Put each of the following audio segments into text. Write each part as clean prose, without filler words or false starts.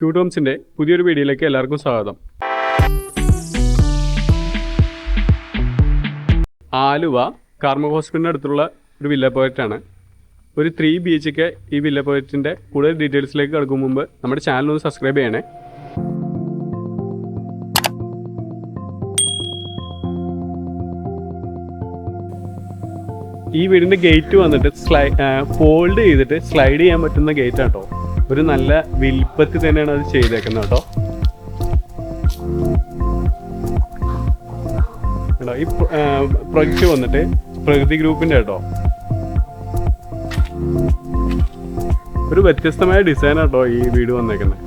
ക്യൂട്ടോംസിൻ്റെ പുതിയൊരു വീഡിയോയിലേക്ക് എല്ലാവർക്കും സ്വാഗതം. ആലുവ കാർമ ഹോസ്പിറ്റലിൻ്റെ അടുത്തുള്ള ഒരു വില്ല പോയിട്ടാണ്. ഒരു 3 BHK ഈ വില്ല പോയിറ്റിൻ്റെ കൂടുതൽ ഡീറ്റെയിൽസിലേക്ക് കടക്കും മുമ്പ് നമ്മുടെ ചാനൽ ഒന്ന് സബ്സ്ക്രൈബ് ചെയ്യണേ. ഈ വീടിൻ്റെ ഗേറ്റ് വന്നിട്ട് ഫോൾഡ് ചെയ്തിട്ട് സ്ലൈഡ് ചെയ്യാൻ പറ്റുന്ന ഗേറ്റ് ആട്ടോ. ഒരു നല്ല വിൽപ്പത്തി തന്നെയാണ് അത് ചെയ്തേക്കുന്നത് കേട്ടോ. ഈ പ്രൊജക്റ്റ് വന്നിട്ട് പ്രകൃതി ഗ്രൂപ്പിൻ്റെ കേട്ടോ. ഒരു വ്യത്യസ്തമായ ഡിസൈൻ ആട്ടോ ഈ വീട് വന്നേക്കുന്നത്.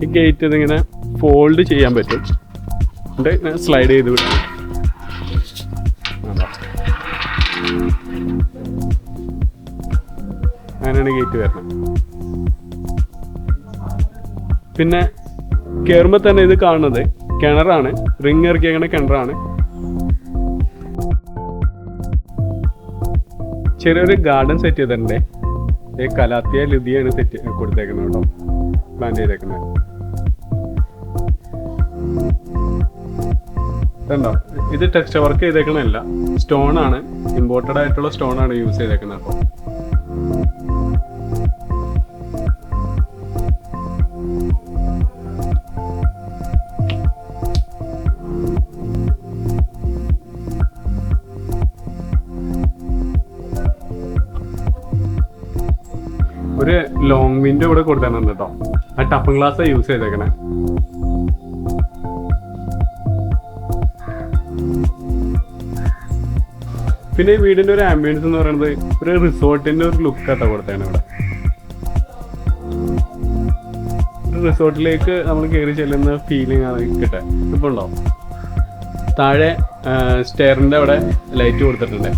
ഈ ഗേറ്റ് ഇതിങ്ങനെ ഫോൾഡ് ചെയ്യാൻ പറ്റും. എന്നിട്ട് സ്ലൈഡ് ചെയ്ത് വിടാം. അങ്ങനെയാണ് ഗേറ്റ് വരുന്നത്. പിന്നെ കയറുമ്പോൾ തന്നെ ഇത് കാണുന്നത് കിണറാണ്. റിങ് ഇറക്കിയേക്കണ കിണറാണ്. ചെറിയൊരു ഗാർഡൻ സെറ്റ് ചെയ്തിട്ടുണ്ട്. കലാത്തിയ ലുതിയാണ് സെറ്റ് കൊടുത്തേക്കുന്നത് കേട്ടോ, പ്ലാൻ ചെയ്തേക്കുന്നത്. ഇതുണ്ടോ, ഇത് ടെക്സ്ചർ വർക്ക് ചെയ്തേക്കണല്ല, സ്റ്റോൺ ആണ്, ഇമ്പോർട്ടഡ് ആയിട്ടുള്ള സ്റ്റോൺ ആണ് യൂസ് ചെയ്തേക്കുന്നത്. അപ്പോൾ ഒരു ലോങ് വിൻഡോ ഇവിടെ കൊടുത്തിട്ടുണ്ട് കേട്ടോ. ആ ടഫൻ ഗ്ലാസ് യൂസ് ചെയ്തേക്കണേ. പിന്നെ ഈ വീടിന്റെ ഒരു ആംബിയൻസ് എന്ന് പറയുന്നത് ഒരു റിസോർട്ടിന്റെ ഒരു ലുക്ക് ആട്ടോ കൊടുത്തേണ്. ഇവിടെ ഒരു റിസോർട്ടിലേക്ക് നമ്മൾ കയറി ചെല്ലുന്ന ഫീലിംഗ് ആണ് കിട്ടുക. ഇപ്പോൾ ഉണ്ടോ, താഴെ സ്റ്റെയറിന്റെ അവിടെ ലൈറ്റ് കൊടുത്തിട്ടുണ്ട്.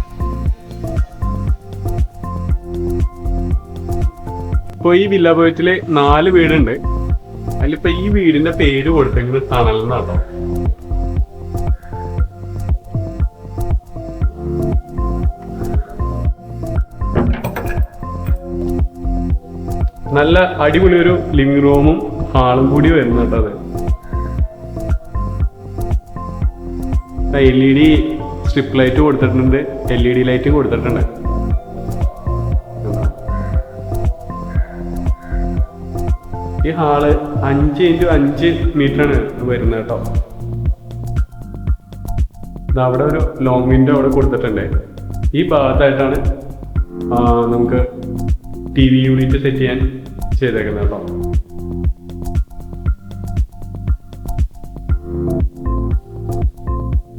ഇപ്പോൾ ഈ വില്ല പോയിറ്റില് 4 വീടുണ്ട്. അതിലിപ്പോ ഈ വീടിന്റെ പേര് കൊടുത്തെങ്കിൽ തണൽ എന്നാട്ടോ. നല്ല അടിപൊളി ഒരു ലിവിംഗ് റൂമും ഹാളും കൂടി വരുന്നുണ്ട്. അത് LED സ്ട്രിപ്പ് ലൈറ്റ് കൊടുത്തിട്ടുണ്ട്, LED ലൈറ്റും കൊടുത്തിട്ടുണ്ട്. ഈ ഹാള് 5x5 മീറ്ററാണ് വരുന്നത് കേട്ടോ. അവിടെ ഒരു ലോങ് വിൻഡോ അവിടെ കൊടുത്തിട്ടുണ്ട്. ഈ ഭാഗത്തായിട്ടാണ് നമുക്ക് TV യൂണിറ്റ് സെറ്റ് ചെയ്യാൻ ചെയ്തേക്കുന്നത് കേട്ടോ.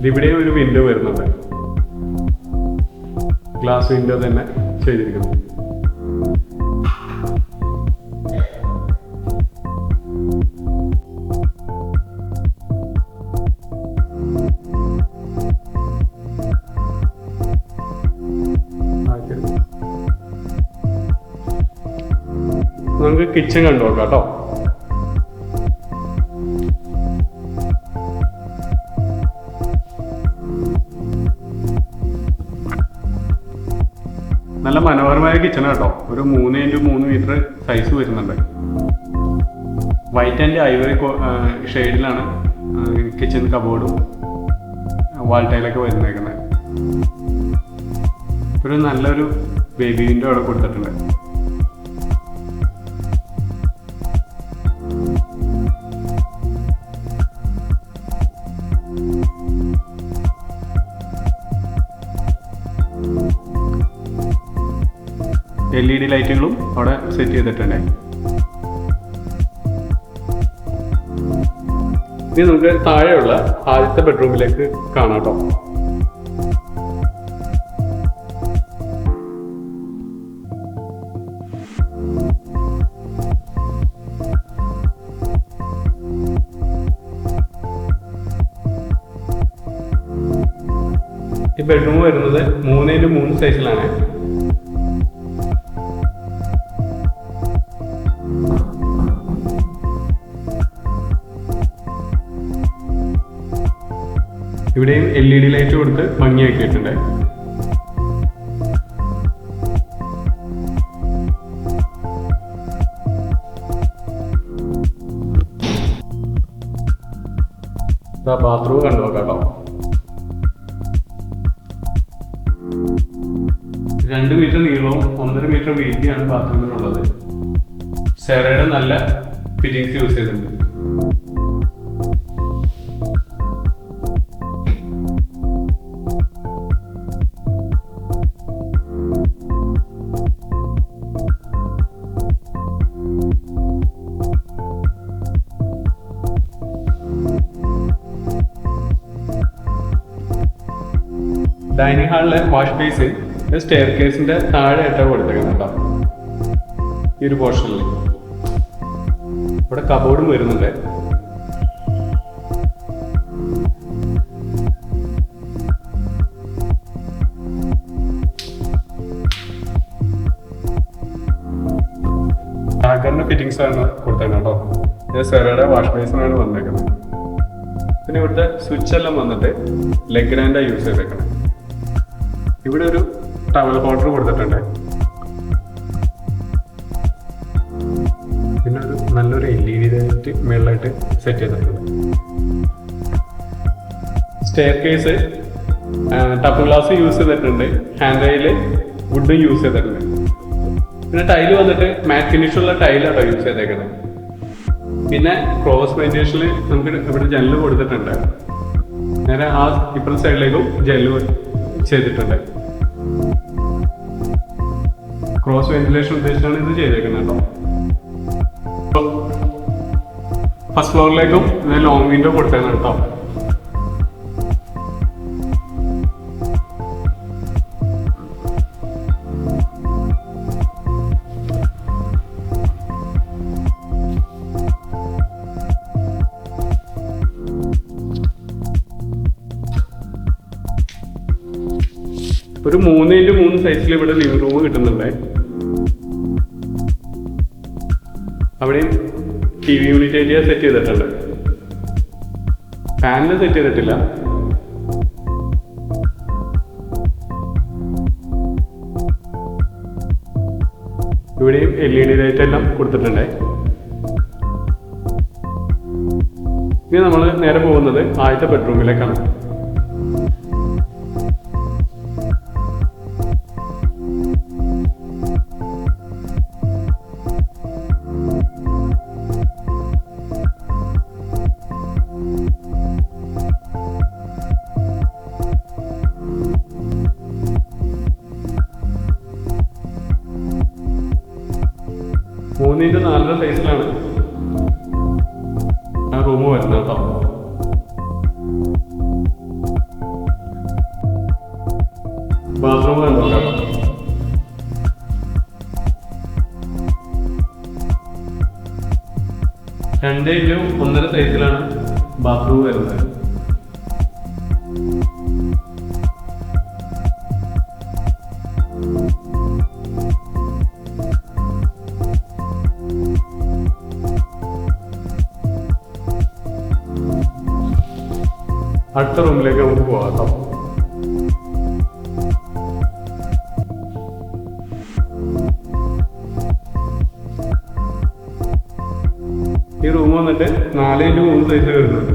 ഇവിടെ ഒരു വിൻഡോ വരുന്നുണ്ട്, ഗ്ലാസ് വിൻഡോ തന്നെ ചെയ്തിരിക്കുന്നു. നമുക്ക് കിച്ചൺ കണ്ടു നോക്കാം കേട്ടോ. നല്ല മനോഹരമായ കിച്ചൺ കേട്ടോ. ഒരു 3x3 മീറ്റർ സൈസ് വരുന്നുണ്ട്. വൈറ്റ് ആൻഡ് ഐവറി ഷെയ്ഡിലാണ് കിച്ചൺ കബോർഡും വാൾ ടൈലൊക്കെ വരുന്നേക്കുന്നത്. ഒരു നല്ലൊരു ബേബി വിൻഡോ അവിടെ കൊടുത്തിട്ടുണ്ട്. LED ലൈറ്റുകളും അവിടെ സെറ്റ് ചെയ്തിട്ടുണ്ട്. ഇനി നമുക്ക് താഴെയുള്ള ആദ്യത്തെ ബെഡ്റൂമിലേക്ക് കാണാം കേട്ടോ. ഈ ബെഡ്റൂം വരുന്നത് 3x3 സൈസിലാണ്. ഇവിടെയും LED ലൈറ്റ് കൊടുത്ത് ഭംഗിയാക്കിയിട്ടുണ്ട്. ബാത്റൂം കണ്ടു നോക്കാം. 2 മീറ്റർ നീളവും 1.5 മീറ്റർ വീതിയാണ് ബാത്റൂമിനുള്ളത്. സെറയുടെ നല്ല ഫിറ്റിംഗ്സ് യൂസ് ചെയ്തിട്ടുണ്ട്. ഡൈനിങ് ഹാളിലെ വാഷ് ബേസിൻ സ്റ്റെയർ കേസിന്റെ താഴെയായിട്ടാണ് കൊടുത്തേക്കുന്നത്. ഈ ഒരു പോർഷനിൽ ഇവിടെ കബോർഡും വരുന്നുണ്ട്. ടാഗറിന്റെ ഫിറ്റിംഗ്സ് ആണ് കൊടുത്തേക്കുന്നത് കേട്ടോ. സെറയുടെ വാഷ് ബേസിനാണ് വന്നേക്കുന്നത്. പിന്നെ ഇവിടുത്തെ സ്വിച്ച് എല്ലാം വന്നിട്ട് ലെഗ്രാൻഡാണ് യൂസ് ചെയ്തേക്കുന്നത്. ഇവിടെ ഒരു ടവൽ ഹോൾഡർ കൊടുത്തിട്ടുണ്ട്. പിന്നെ ഒരു നല്ലൊരു LED ലൈറ്റ് മേളിലായിട്ട് സെറ്റ് ചെയ്തിട്ടുണ്ട്. Stair case tough glass use ചെയ്തിട്ടുണ്ട്. ഹാൻഡ് റെയില് വുഡും യൂസ് ചെയ്തിട്ടുണ്ട്. പിന്നെ ടൈല് വന്നിട്ട് മാറ്റ് ഫിനിഷുള്ള ടൈലാട്ടോ യൂസ് ചെയ്തേക്കുന്നത്. പിന്നെ ക്രോസ് വെന്റിലേഷനിൽ നമുക്ക് ഇവിടെ ജനല് കൊടുത്തിട്ടുണ്ട്. നേരെ ആ ഇപ്പുറത്തെ സൈഡിലേക്കും ജനല് ചെയ്തിട്ടുണ്ട്. ക്രോസ് വെന്റിലേഷൻ ഉദ്ദേശിച്ചാണ് ഇത് ചെയ്തേക്കുന്നത് കേട്ടോ. ഫസ്റ്റ് ഫ്ലോറിലേക്കും ലോങ് വിൻഡോ കൊടുത്തേക്കുന്നത് കേട്ടോ. ഒരു 3x3 സൈസിൽ ഇവിടെ ലിവിംഗ് റൂം കിട്ടുന്നുണ്ട്. അവിടെയും TV യൂണിറ്റ് ഏരിയ സെറ്റ് ചെയ്തിട്ടുണ്ട്. ഫാനിൽ സെറ്റ് ചെയ്തിട്ടില്ല. ഇവിടെയും LED ലൈറ്റ് എല്ലാം കൊടുത്തിട്ടുണ്ട്. ഇനി നമ്മൾ നേരെ പോകുന്നത് ആദ്യത്തെ ബെഡ്റൂമിലേക്കാണ്. മൂന്നിൻ്റെ 4 സൈസിലാണ് ആ റൂം വരുന്നത് കേട്ടോ. ബാത്റൂം കണ്ടോ കേട്ടോ. രണ്ട് ഇഞ്ച് 1.5 സൈസിലാണ് ബാത്റൂം വരുന്നത്. അടുത്ത റൂമിലേക്ക് നമുക്ക് പോകാം. ഈ റൂം വന്നിട്ട് 4x3 സൈസ് വരുന്നുണ്ട്.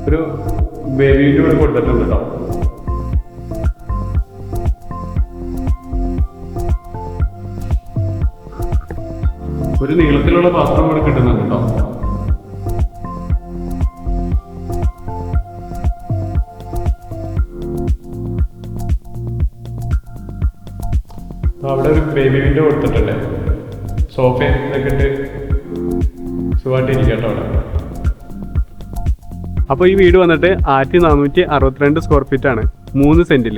ഒരു ബേബിന്റെ കൂടെ കൊടുത്തിട്ടുണ്ട് കേട്ടോ. ഒരു നീളത്തിലുള്ള പാത്രം കൂടെ കിട്ടുന്നുണ്ട് കേട്ടോ. അവിടെ ഒരു ബേബി വിൻഡോ കൊടുത്തിട്ടുണ്ട്. സോഫയൊക്കെ ഇട്ട് സുഖമായിട്ട് ഇരിക്കട്ടോ അവിടെ. അപ്പോൾ ഈ വീട് വന്നിട്ട് 1462 സ്ക്വയർ ഫീറ്റ് ആണ്, 3 സെന്റിൽ.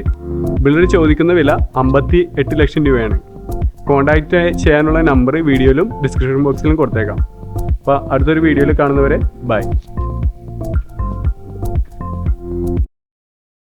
ബിൽഡർ ചോദിക്കുന്ന വില 58 ലക്ഷം രൂപയാണ്. കോൺടാക്റ്റ് ചെയ്യാനുള്ള നമ്പർ വീഡിയോയിലും ഡിസ്ക്രിപ്ഷൻ ബോക്സിലും കൊടുത്തേക്കാം. അപ്പോൾ അടുത്തൊരു വീഡിയോയിൽ കാണുന്നവരെ ബൈ.